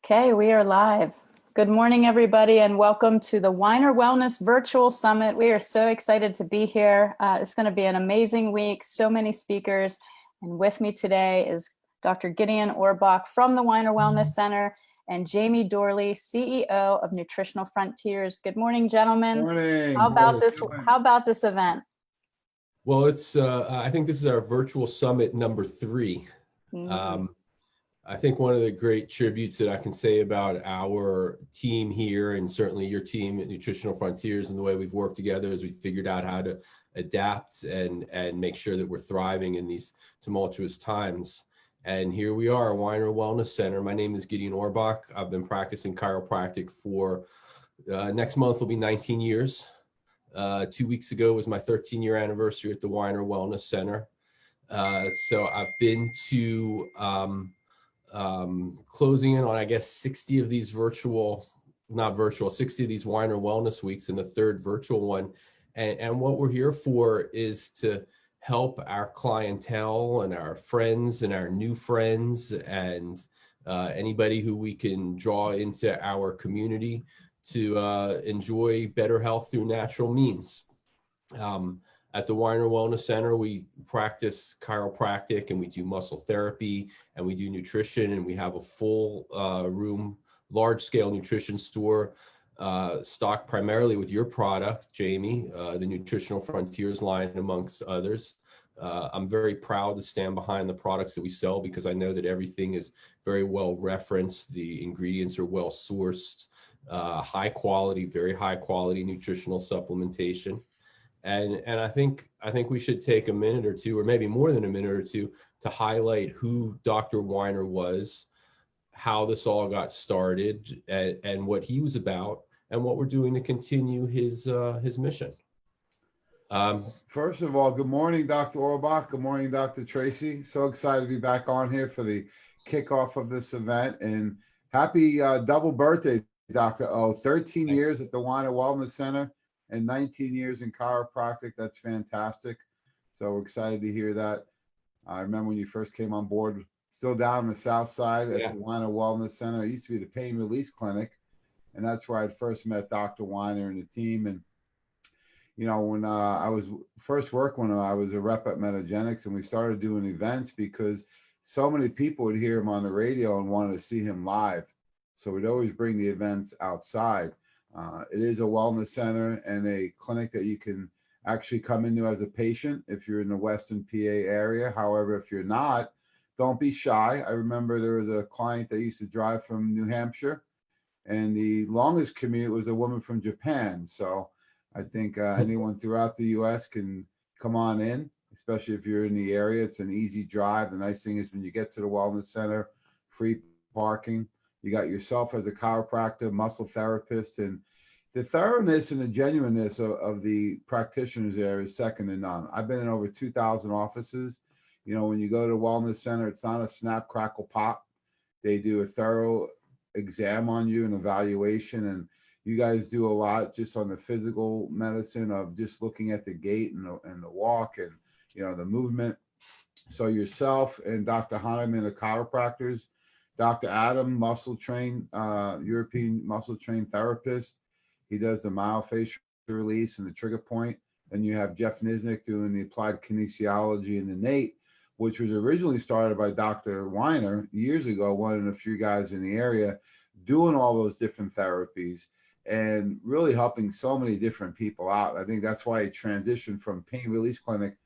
Okay, we are live. Good morning, everybody, and welcome to the Weiner Wellness Virtual Summit. We are so excited to be here. It's going to be an amazing week, so many speakers. And with me today is Dr. Gideon Orbach from the Weiner Wellness Center and Jamie Dorley, CEO of Nutritional Frontiers. Good morning, gentlemen. Morning. How about this event? Well, I think this is our virtual summit number 3. I think one of the great tributes that I can say about our team here, and certainly your team at Nutritional Frontiers, and the way we've worked together is we've figured out how to adapt and make sure that we're thriving in these tumultuous times. And here we are, Weiner Wellness Center. My name is Gideon Orbach. I've been practicing chiropractic for, next month will be 19 years. 2 weeks ago was my 13-year anniversary at the Weiner Wellness Center. So I've been to closing in on, I guess, 60 of these 60 of these Weiner Wellness Weeks, and the 3rd virtual one. And what we're here for is to help our clientele and our friends and our new friends and anybody who we can draw into our community to enjoy better health through natural means. At the Weiner Wellness Center, we practice chiropractic and we do muscle therapy and we do nutrition, and we have a full room, large-scale nutrition store stocked primarily with your product, Jamie, the Nutritional Frontiers line, amongst others. I'm very proud to stand behind the products that we sell because I know that everything is very well referenced. The ingredients are well sourced, high quality, very high quality nutritional supplementation. And I think we should take a minute or two, or maybe more than a minute or two, to highlight who Dr. Weiner was, how this all got started, and what he was about, and what we're doing to continue his mission. First of all, good morning, Dr. Orbach. Good morning, Dr. Tracey. So excited to be back on here for the kickoff of this event. And happy double birthday, Dr. O. 13 years at the Weiner Wellness Center and 19 years in chiropractic. That's fantastic. So we're excited to hear that. I remember when you first came on board, still down on the south side at the Weiner Wellness Center. It used to be the pain release clinic, and that's where I first met Dr. Weiner and the team. And you know, when I was first working, when I was a rep at Metagenics, and we started doing events because so many people would hear him on the radio and wanted to see him live. So we'd always bring the events outside. It is a wellness center and a clinic that you can actually come into as a patient if you're in the Western PA area. However, if you're not, don't be shy. I remember there was a client that used to drive from New Hampshire, and the longest commute was a woman from Japan. So I think anyone throughout the U.S. can come on in, especially if you're in the area. It's an easy drive. The nice thing is when you get to the wellness center, free parking. You got yourself as a chiropractor, muscle therapist, and the thoroughness and the genuineness of the practitioners there is second to none. I've been in over 2,000 offices. You know, when you go to a wellness center, it's not a snap, crackle, pop. They do a thorough exam on you and evaluation, and you guys do a lot just on the physical medicine of just looking at the gait and the walk and, you know, the movement. So yourself and Dr. Hahnemann, the chiropractors, Dr. Adam, European muscle trained therapist. He does the myofascial release and the trigger point. And you have Jeff Nisnik doing the applied kinesiology and the Nate, which was originally started by Dr. Weiner years ago, one of the few guys in the area doing all those different therapies and really helping so many different people out. I think that's why he transitioned from pain release clinic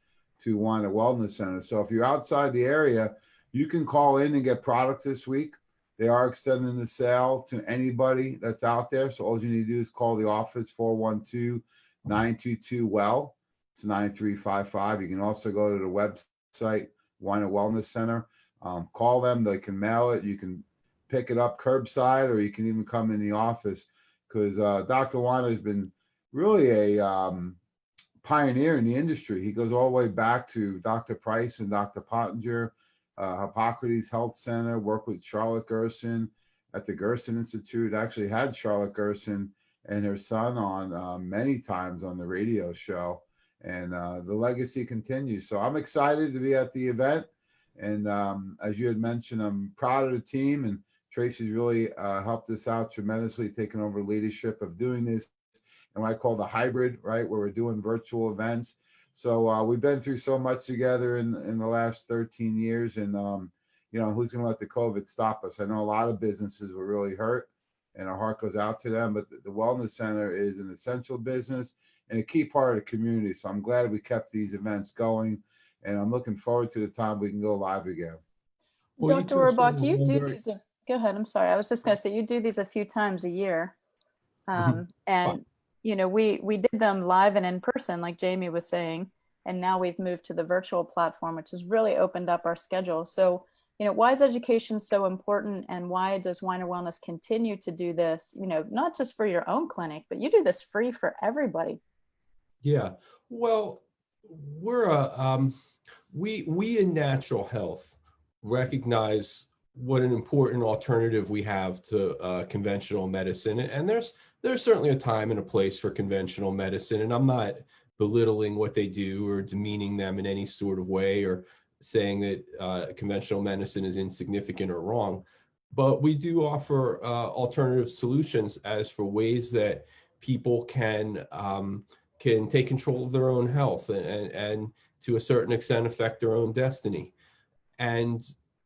to Weiner Wellness Center. So if you're outside the area, you can call in and get products this week. They are extending the sale to anybody that's out there. So all you need to do is call the office, 412-922-WELL. It's 9355. You can also go to the website, Weiner Wellness Center. Call them. They can mail it. You can pick it up curbside, or you can even come in the office, because Dr. Weiner has been really a pioneer in the industry. He goes all the way back to Dr. Price and Dr. Pottinger, Hippocrates Health Center, worked with Charlotte Gerson at the Gerson Institute. Actually had Charlotte Gerson and her son on many times on the radio show, and the legacy continues. So I'm excited to be at the event. And as you had mentioned, I'm proud of the team and Tracey's really helped us out tremendously, taking over leadership of doing this, and what I call the hybrid, right, where we're doing virtual events. So we've been through so much together in the last 13 years, and who's going to let the COVID stop us? I know a lot of businesses were really hurt, and our heart goes out to them. But the Wellness Center is an essential business and a key part of the community. So I'm glad we kept these events going, and I'm looking forward to the time we can go live again. Well, you Dr. touched on Orbach, you one do very- these. Go ahead. I'm sorry. I was just going to say you do these a few times a year. And, we did them live and in person, like Jamie was saying. And now we've moved to the virtual platform, which has really opened up our schedule. So, why is education so important, and why does Weiner Wellness continue to do this, not just for your own clinic, but you do this free for everybody? Yeah, well, we in natural health recognize what an important alternative we have to conventional medicine, and there's certainly a time and a place for conventional medicine, and I'm not belittling what they do or demeaning them in any sort of way or saying that conventional medicine is insignificant or wrong, but we do offer alternative solutions as for ways that people can take control of their own health and to a certain extent affect their own destiny. And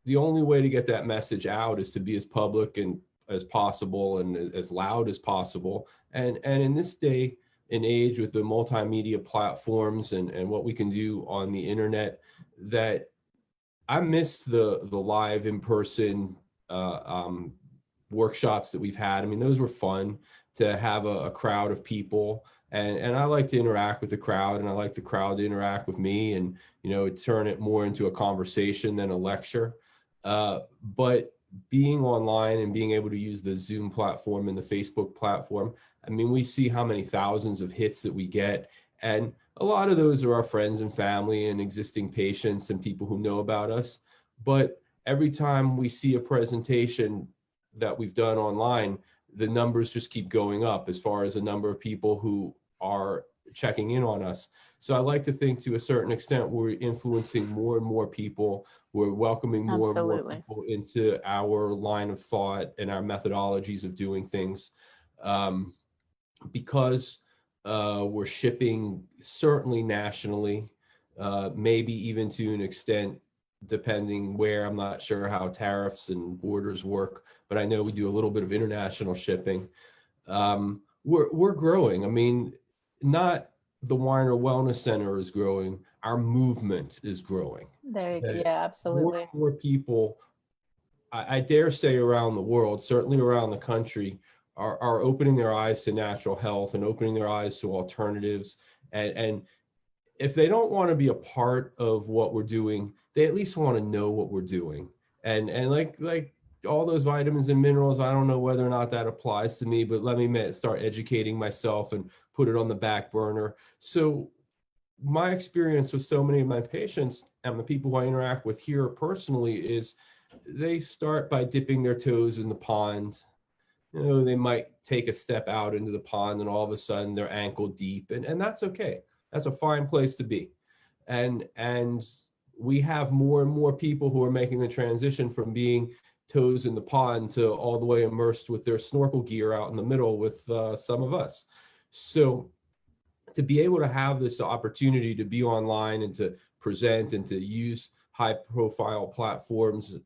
the only way to get that message out is to be as public and as possible and as loud as possible. And in this day and age with the multimedia platforms and what we can do on the internet, that I missed the live in-person workshops that we've had. I mean, those were fun to have a crowd of people. And I like to interact with the crowd, and I like the crowd to interact with me, and turn it more into a conversation than a lecture. But being online and being able to use the Zoom platform and the Facebook platform, I mean, we see how many thousands of hits that we get, and a lot of those are our friends and family and existing patients and people who know about us. But every time we see a presentation that we've done online, the numbers just keep going up as far as the number of people who are checking in on us. So I like to think to a certain extent we're influencing more and more people. We're welcoming more and more people into our line of thought and our methodologies of doing things, because we're shipping certainly nationally, maybe even to an extent depending where. I'm not sure how tariffs and borders work, but I know we do a little bit of international shipping. We're growing. I mean, not the Weiner Wellness Center is growing. Our movement is growing. There you go. Yeah, absolutely. More people, I dare say around the world, certainly around the country, are opening their eyes to natural health and opening their eyes to alternatives. And if they don't want to be a part of what we're doing, they at least want to know what we're doing. And like all those vitamins and minerals, I don't know whether or not that applies to me, but let me start educating myself and put it on the back burner. So my experience with so many of my patients and the people who I interact with here personally is they start by dipping their toes in the pond. They might take a step out into the pond and all of a sudden they're ankle deep, and that's okay. That's a fine place to be. And we have more and more people who are making the transition from being toes in the pond to all the way immersed with their snorkel gear out in the middle with some of us. So to be able to have this opportunity to be online and to present and to use high profile platforms,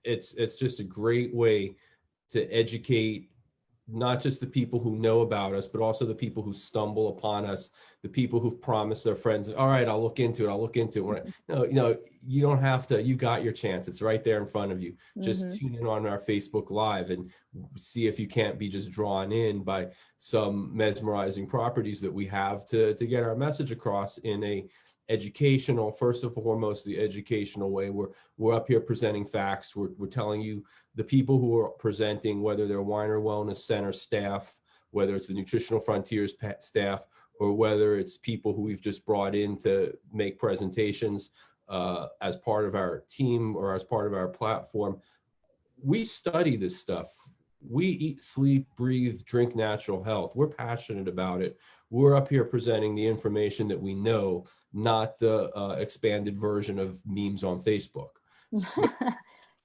it's just a great way to educate not just the people who know about us, but also the people who stumble upon us, the people who've promised their friends, all right, I'll look into it. No, you don't have to. You got your chance. It's right there in front of you. Just tune in on our Facebook Live and see if you can't be just drawn in by some mesmerizing properties that we have to get our message across in a educational, first and foremost, the educational way. We're up here presenting facts. We're telling you the people who are presenting, whether they're Weiner Wellness Center staff, whether it's the Nutritional Frontiers staff, or whether it's people who we've just brought in to make presentations as part of our team or as part of our platform. We study this stuff. We eat, sleep, breathe, drink natural health. We're passionate about it. We're up here presenting the information that we know, not the expanded version of memes on Facebook. So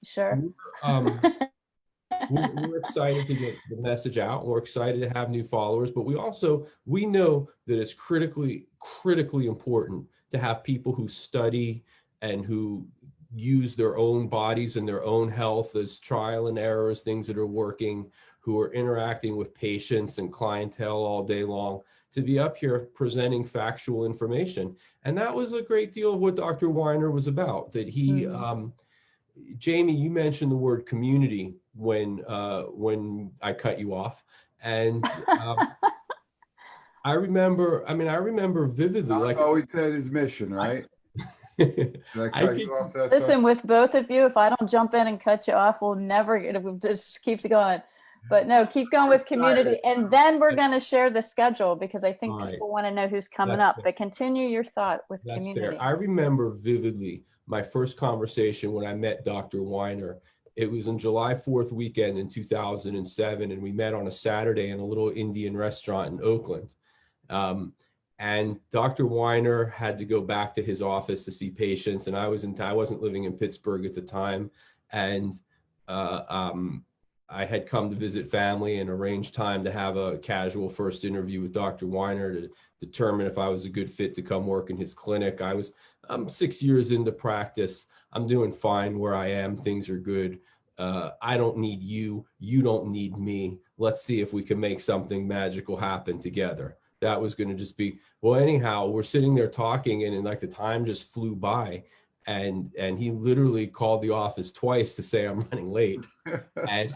sure. we're excited to get the message out. We're excited to have new followers, but we know that it's critically important to have people who study and who use their own bodies and their own health as trial and errors, things that are working, who are interacting with patients and clientele all day long, to be up here presenting factual information. And that was a great deal of what Dr. Weiner was about, that he, Jamie, you mentioned the word community when I cut you off. And I remember vividly, Doc like, always said his mission, right? Did I I cut could, you off that Listen, time? with both of you, if I don't jump in and cut you off, it just keeps going. But no, keep going with community. And then we're going to share the schedule because I think all right, people want to know who's coming that's up. fair. But continue your thought with That's community. fair. I remember vividly my first conversation when I met Dr. Weiner. It was in July 4th weekend in 2007, and we met on a Saturday in a little Indian restaurant in Oakland. And Dr. Weiner had to go back to his office to see patients, and I wasn't living in Pittsburgh at the time, and I had come to visit family and arranged time to have a casual first interview with Dr. Weiner to determine if I was a good fit to come work in his clinic. I'm 6 years into practice. I'm doing fine where I am. Things are good. I don't need you. You don't need me. Let's see if we can make something magical happen together. That was going to just be, well, anyhow, we're sitting there talking and like the time just flew by, and he literally called the office twice to say I'm running late. And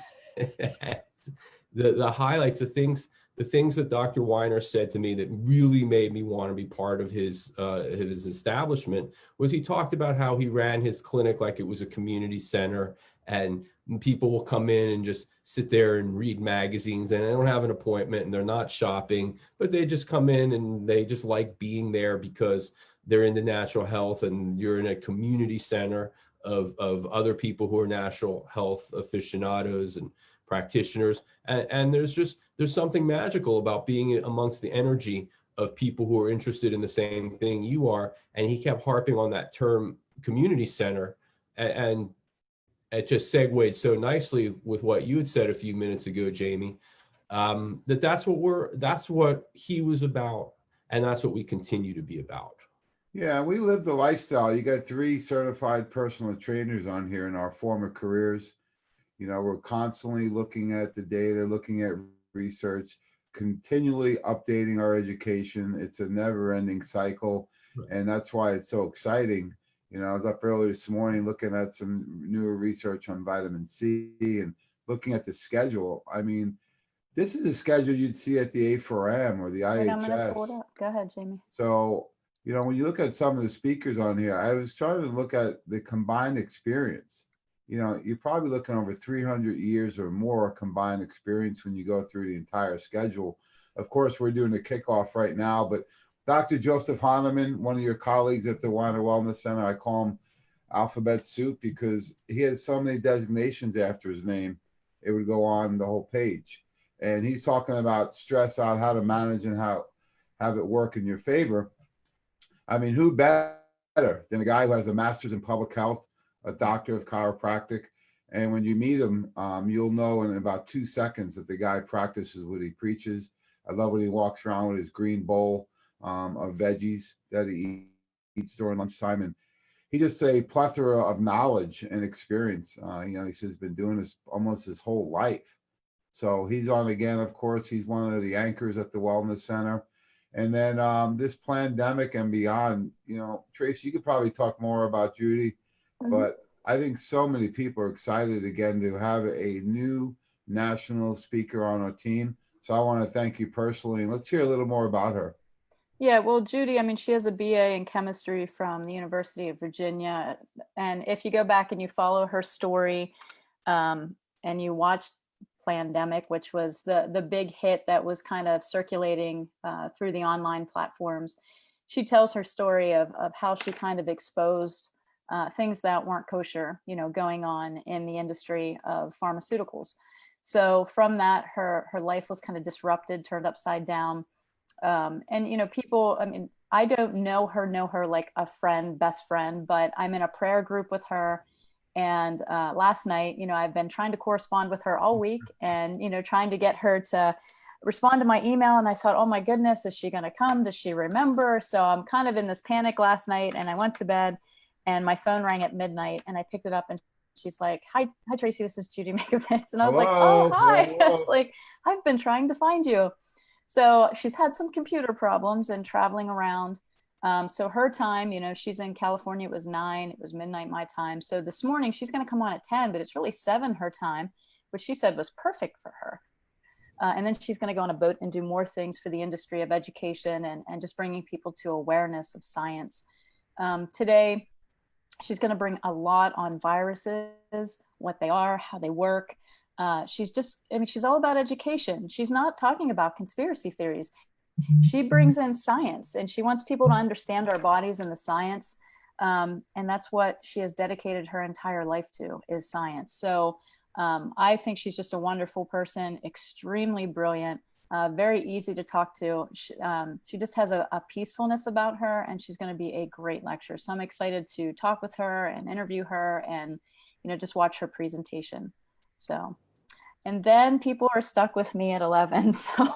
the highlights, the things that Dr. Weiner said to me that really made me want to be part of his establishment was he talked about how he ran his clinic like it was a community center, and people will come in and just sit there and read magazines, and they don't have an appointment and they're not shopping, but they just come in and they just like being there because they're into natural health, and you're in a community center of other people who are natural health aficionados and practitioners. And there's something magical about being amongst the energy of people who are interested in the same thing you are. And he kept harping on that term community center. And it just segued so nicely with what you had said a few minutes ago, Jamie, that's what he was about. And that's what we continue to be about. Yeah, we live the lifestyle. You got 3 certified personal trainers on here in our former careers. You know, we're constantly looking at the data, looking at research, continually updating our education. It's a never-ending cycle, and that's why it's so exciting. You know, I was up early this morning looking at some newer research on vitamin C and looking at the schedule. I mean, this is a schedule you'd see at the A4M or the Wait, I'm going to pull it IHS. up. Go ahead, Jamie. So, you know, when you look at some of the speakers on here, I was trying to look at the combined experience. You know, you're probably looking over 300 years or more combined experience when you go through the entire schedule. Of course, we're doing the kickoff right now, but Dr. Joseph Hahnemann, one of your colleagues at the Weiner Wellness Center, I call him Alphabet Soup because he has so many designations after his name. It would go on the whole page. And he's talking about stress out, how to manage and how have it work in your favor. I mean, who better than a guy who has a master's in public health, a doctor of chiropractic, and when you meet him, you'll know in about 2 seconds that the guy practices what he preaches. I love when he walks around with his green bowl of veggies that he eats during lunchtime, and he just a plethora of knowledge and experience. You know, he says he's been doing this almost his whole life. So he's on again. Of course, he's one of the anchors at the Wellness Center. And then this pandemic and beyond, you know, Tracey, you could probably talk more about Judy, but I think so many people are excited again to have a new national speaker on our team. So I want to thank you personally. And let's hear a little more about her. Yeah, well, Judy, I mean, she has a BA in chemistry from the University of Virginia. And if you go back and you follow her story and you watch Plandemic, which was the big hit that was kind of circulating through the online platforms, she tells her story of how she kind of exposed things that weren't kosher, you know, going on in the industry of pharmaceuticals. So from that, her life was kind of disrupted, turned upside down. And, you know, people, I mean, I don't know her like a friend, best friend, but I'm in a prayer group with her. And last night, I've been trying to correspond with her all week and, trying to get her to respond to my email. And I thought, oh my goodness, is she going to come? Does she remember? So I'm kind of in this panic last night, and I went to bed and my phone rang at midnight, and I picked it up, and she's like, hi, Tracey, this is Judy Makovitz. And I was like, oh, Hello, hi. I hello. was like, I've been trying to find you. So she's had some computer problems and traveling around. So her time, she's in California, it was 9, it was midnight my time. So this morning she's going to come on at 10, but it's really 7 her time, which she said was perfect for her. And then she's going to go on a boat and do more things for the industry of education and just bringing people to awareness of science. Today, she's going to bring a lot on viruses, what they are, how they work. She's all about education. She's not talking about conspiracy theories. She brings in science, and she wants people to understand our bodies and the science. And that's what she has dedicated her entire life to, is science. So I think she's just a wonderful person, extremely brilliant, very easy to talk to. She just has a peacefulness about her, and she's going to be a great lecturer. So I'm excited to talk with her and interview her and, just watch her presentation. So, and then people are stuck with me at 11. So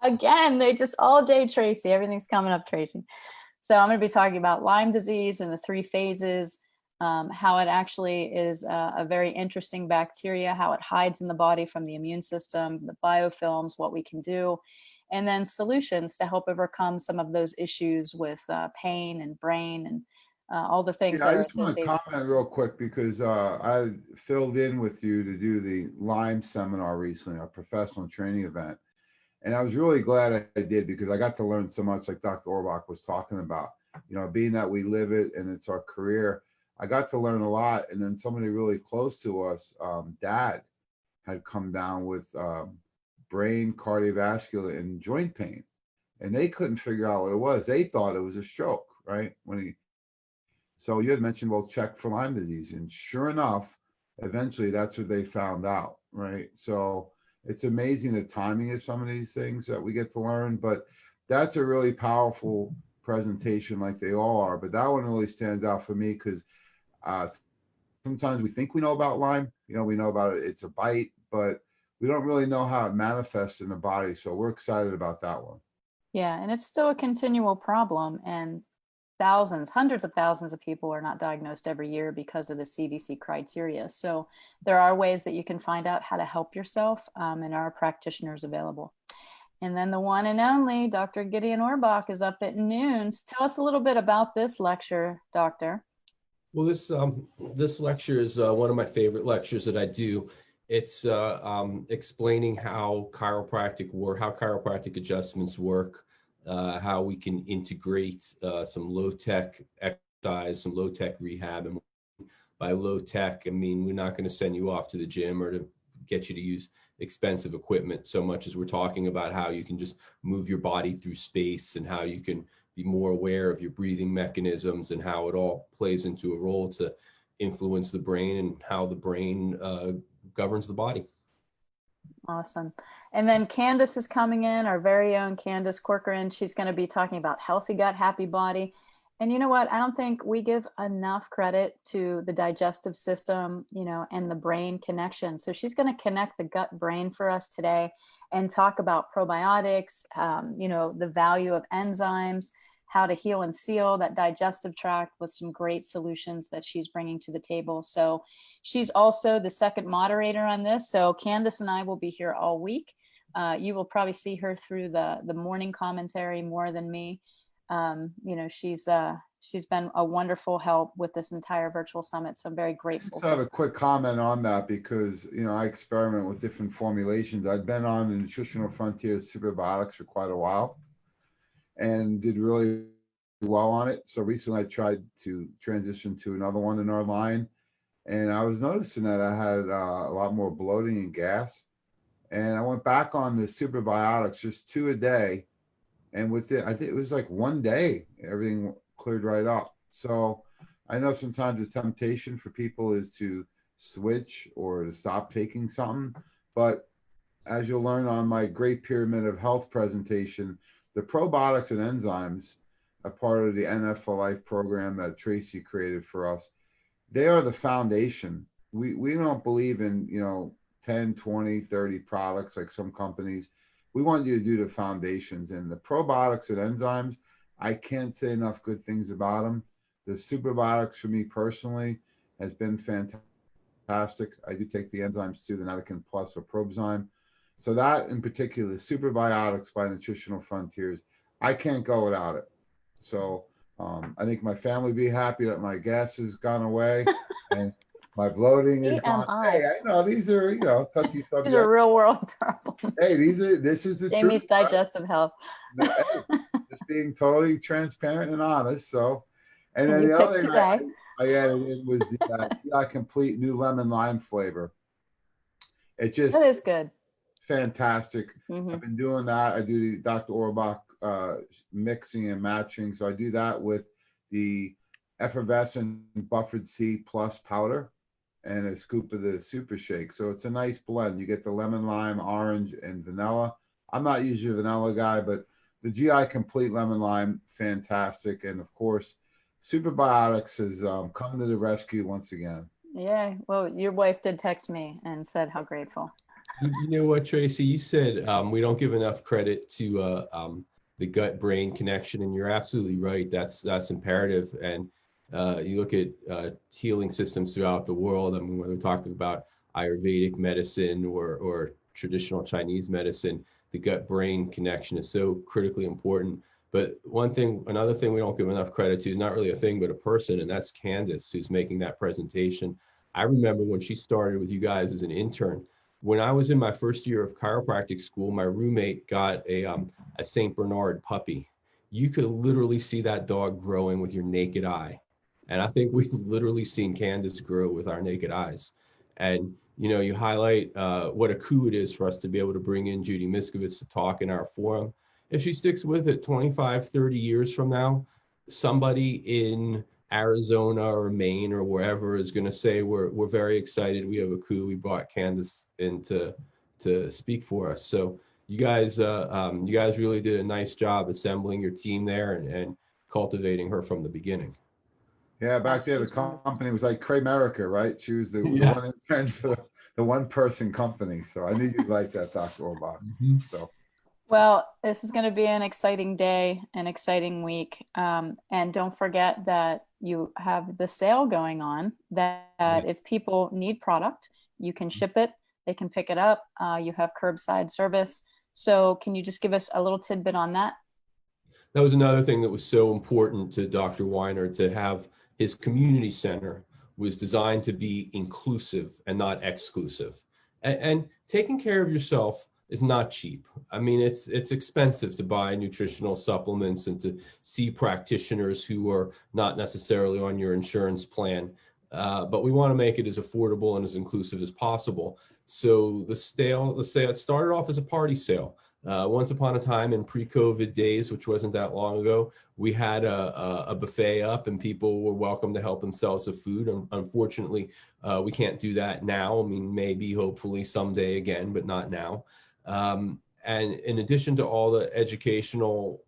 Again, they just all day, Tracey, everything's coming up, Tracey. So I'm going to be talking about Lyme disease and the 3 phases, how it actually is a very interesting bacteria, how it hides in the body from the immune system, the biofilms, what we can do, and then solutions to help overcome some of those issues with pain and brain and all the things Yeah, that I are just want to associated. comment real quick because I filled in with you to do the Lyme seminar recently, our professional training event. And I was really glad I did, because I got to learn so much, like Dr. Orbach was talking about, being that we live it and it's our career. I got to learn a lot. And then somebody really close to us, Dad, had come down with brain, cardiovascular, and joint pain. And they couldn't figure out what it was. They thought it was a stroke, right? So you had mentioned, well, check for Lyme disease. And sure enough, eventually that's what they found out, right? So it's amazing the timing of some of these things that we get to learn, but that's a really powerful presentation, like they all are. But that one really stands out for me because sometimes we think we know about Lyme, we know about it, it's a bite, but we don't really know how it manifests in the body. So we're excited about that one. Yeah, and it's still a continual problem, and hundreds of thousands of people are not diagnosed every year because of the CDC criteria. So there are ways that you can find out how to help yourself, and our practitioners available. And then the one and only Dr. Gideon Orbach is up at noon. So tell us a little bit about this lecture, Doctor. Well, this lecture is one of my favorite lectures that I do. It's explaining how chiropractic adjustments work, how we can integrate some low-tech exercise, some low-tech rehab. And by low-tech, I mean, we're not going to send you off to the gym or to get you to use expensive equipment so much as we're talking about how you can just move your body through space and how you can be more aware of your breathing mechanisms and how it all plays into a role to influence the brain and how the brain governs the body. Awesome. And then Candace is coming in, our very own Candace Corcoran. She's going to be talking about healthy gut, happy body. And you know what? I don't think we give enough credit to the digestive system, and the brain connection. So she's going to connect the gut brain for us today and talk about probiotics, the value of enzymes, how to heal and seal that digestive tract with some great solutions that she's bringing to the table. So she's also the second moderator on this. So Candace and I will be here all week. You will probably see her through the morning commentary more than me. She's been a wonderful help with this entire virtual summit. So I'm very grateful. I just have a quick comment on that because, I experiment with different formulations. I've been on the nutritional frontier superbiotics for quite a while and did really well on it. So recently I tried to transition to another one in our line, and I was noticing that I had a lot more bloating and gas. And I went back on the superbiotics, just 2 a day. And with it, I think it was like 1 day, everything cleared right up. So I know sometimes the temptation for people is to switch or to stop taking something. But as you'll learn on my Great Pyramid of Health presentation, the probiotics and enzymes, a part of the NF for Life program that Tracey created for us, they are the foundation. We don't believe in, 10, 20, 30 products like some companies. We want you to do the foundations, and the probiotics and enzymes, I can't say enough good things about them. The superbiotics for me personally has been fantastic. I do take the enzymes too, the Netican Plus or Probzyme. So that in particular, superbiotics by Nutritional Frontiers, I can't go without it. So I think my family be happy that my gas has gone away and my bloating is gone. TMI. Hey, I know these are, touchy These subjects. are real world problems. Hey, this is the Jamie's truth. Right? digestive health. Hey, just being totally transparent and honest. So, and then You the picked other thing today. I added in was the TI Complete new lemon lime flavor. It just That is good. fantastic. Mhm. I've been doing that. I do the Dr. Orbach mixing and matching. So I do that with the effervescent buffered C plus powder and a scoop of the super shake. So it's a nice blend. You get the lemon, lime, orange, and vanilla. I'm not usually a vanilla guy, but the GI Complete lemon lime, fantastic. And of course, Superbiotics has come to the rescue once again. Yeah. Well, your wife did text me and said how grateful. You know what, Tracy? You said we don't give enough credit to the gut-brain connection, and you're absolutely right. That's imperative. And you look at healing systems throughout the world. I mean, when we're talking about Ayurvedic medicine or traditional Chinese medicine, the gut-brain connection is so critically important. But another thing we don't give enough credit to is not really a thing, but a person, and that's Candace, who's making that presentation. I remember when she started with you guys as an intern. When I was in my first year of chiropractic school, my roommate got a Saint Bernard puppy. You could literally see that dog growing with your naked eye. And I think we've literally seen Candace grow with our naked eyes. And, you highlight what a coup it is for us to be able to bring in Judy Miskovitz to talk in our forum. If she sticks with it 25, 30 years from now, somebody in Arizona or Maine or wherever is going to say, we're very excited. We have a coup. We brought Candace in to speak for us. So you guys really did a nice job assembling your team there and cultivating her from the beginning. Yeah, back there, the company was like Kramerica, right? She was the one intern for the one-person company. So I knew you'd like that, Dr. Orbach. So. Well, this is going to be an exciting day, an exciting week. And don't forget that you have the sale going on, that if people need product, you can ship it, they can pick it up. You have curbside service. So can you just give us a little tidbit on that? That was another thing that was so important to Dr. Weiner, to have his community center was designed to be inclusive and not exclusive. And taking care of yourself is not cheap. I mean, it's expensive to buy nutritional supplements and to see practitioners who are not necessarily on your insurance plan. But we want to make it as affordable and as inclusive as possible. So the sale, it started off as a party sale. Once upon a time in pre-COVID days, which wasn't that long ago, we had a buffet up and people were welcome to help themselves to food. Unfortunately, we can't do that now. I mean, maybe, hopefully someday again, but not now. And in addition to all the educational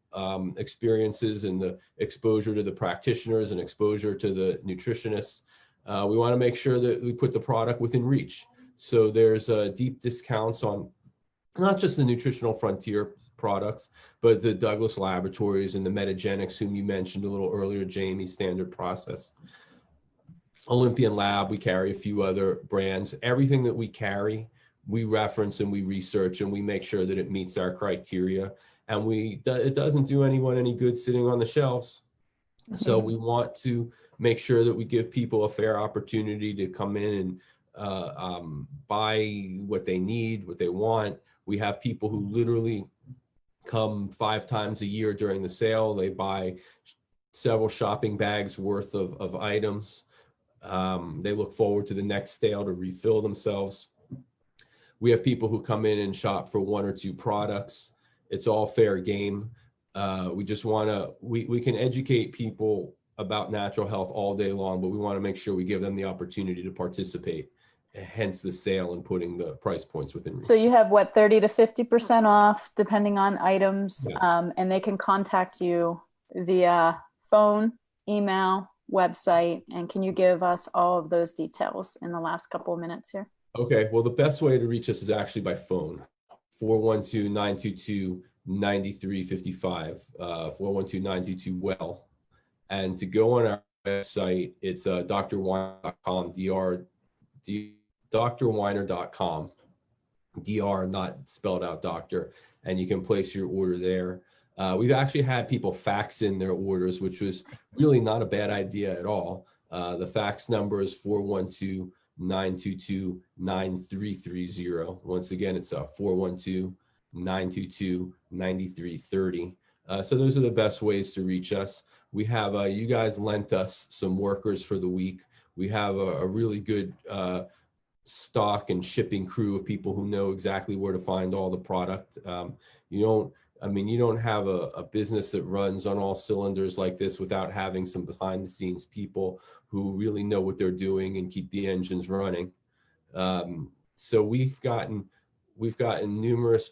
experiences and the exposure to the practitioners and exposure to the nutritionists, we want to make sure that we put the product within reach. So there's deep discounts on not just the Nutritional Frontier products, but the Douglas Laboratories and the Metagenics, whom you mentioned a little earlier, Jamie, Standard Process. Olympian Lab, we carry a few other brands. Everything that we carry, we reference and we research and we make sure that it meets our criteria. And it doesn't do anyone any good sitting on the shelves. So we want to make sure that we give people a fair opportunity to come in and buy what they need, what they want. We have people who literally come 5 times a year during the sale. They buy several shopping bags worth of items. They look forward to the next sale to refill themselves. We have people who come in and shop for 1 or 2 products. It's all fair game. We just want to, we can educate people about natural health all day long, but we want to make sure we give them the opportunity to participate, hence the sale and putting the price points within reach. So you have what, 30 to 50% off depending on items, Yes. And they can contact you via phone, email, website, and can you give us all of those details in the last couple of minutes here? Okay, well, the best way to reach us is actually by phone, 412-922-9355, 412-922-WELL. And to go on our website, it's drweiner.com, drweiner.com, DR, not spelled out doctor, and you can place your order there. We've actually had people fax in their orders, which was really not a bad idea at all. The fax number is 412-922-9330. Once again, it's 412-922-9330. So those are the best ways to reach us. We have, you guys lent us some workers for the week. We have a really good stock and shipping crew of people who know exactly where to find all the product. You don't have a business that runs on all cylinders like this without having some behind the scenes people who really know what they're doing and keep the engines running. So we've gotten numerous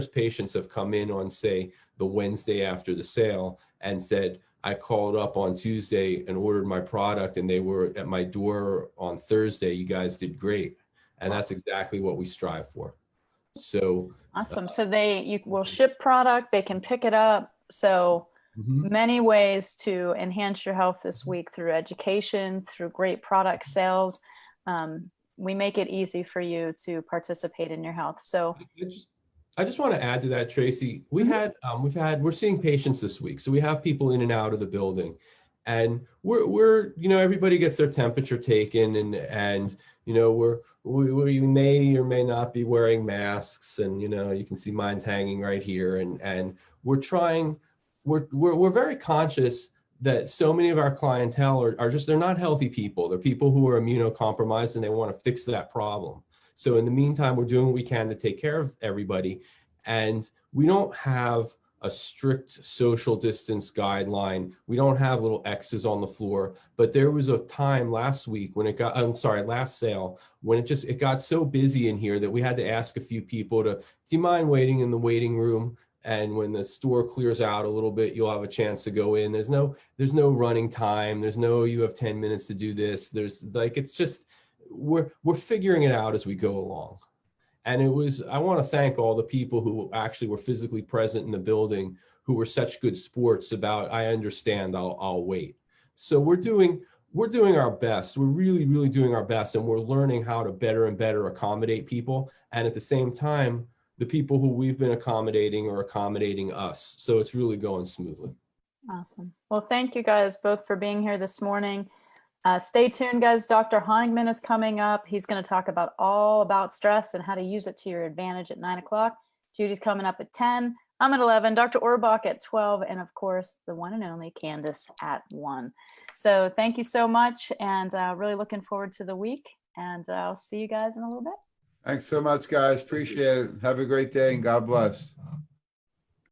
patients have come in on, say, the Wednesday after the sale and said, I called up on Tuesday and ordered my product and they were at my door on Thursday. You guys did great. And that's exactly what we strive for. So awesome. So you will ship product, they can pick it up. So many ways to enhance your health this week through education, through great product sales. We make it easy for you to participate in your health. So I just want to add to that, Tracey. We're seeing patients this week. So we have people in and out of the building, and we're everybody gets their temperature taken, and we may or may not be wearing masks, and you can see mine's hanging right here, and we're very conscious that so many of our clientele are they're not healthy people. They're people who are immunocompromised and they want to fix that problem. So in the meantime, we're doing what we can to take care of everybody. And we don't have a strict social distance guideline. We don't have little X's on the floor, but there was a time last sale, when it got so busy in here that we had to ask a few people do you mind waiting in the waiting room? And when the store clears out a little bit, you'll have a chance to go in. There's no running time. There's no, you have 10 minutes to do this. It's just, we're figuring it out as we go along. And I want to thank all the people who actually were physically present in the building, who were such good sports about, I understand, I'll wait. So we're doing our best. We're really, really doing our best. And we're learning how to better and better accommodate people. And at the same time, the people who we've been accommodating are accommodating us. So it's really going smoothly. Awesome. Well, thank you guys both for being here this morning. Stay tuned, guys. Dr. Honigman is coming up. He's going to talk all about stress and how to use it to your advantage at 9 o'clock. Judy's coming up at 10. I'm at 11. Dr. Orbach at 12. And of course, the one and only Candace at 1. So thank you so much. And really looking forward to the week. And I'll see you guys in a little bit. Thanks so much, guys. Appreciate it. Have a great day and God bless.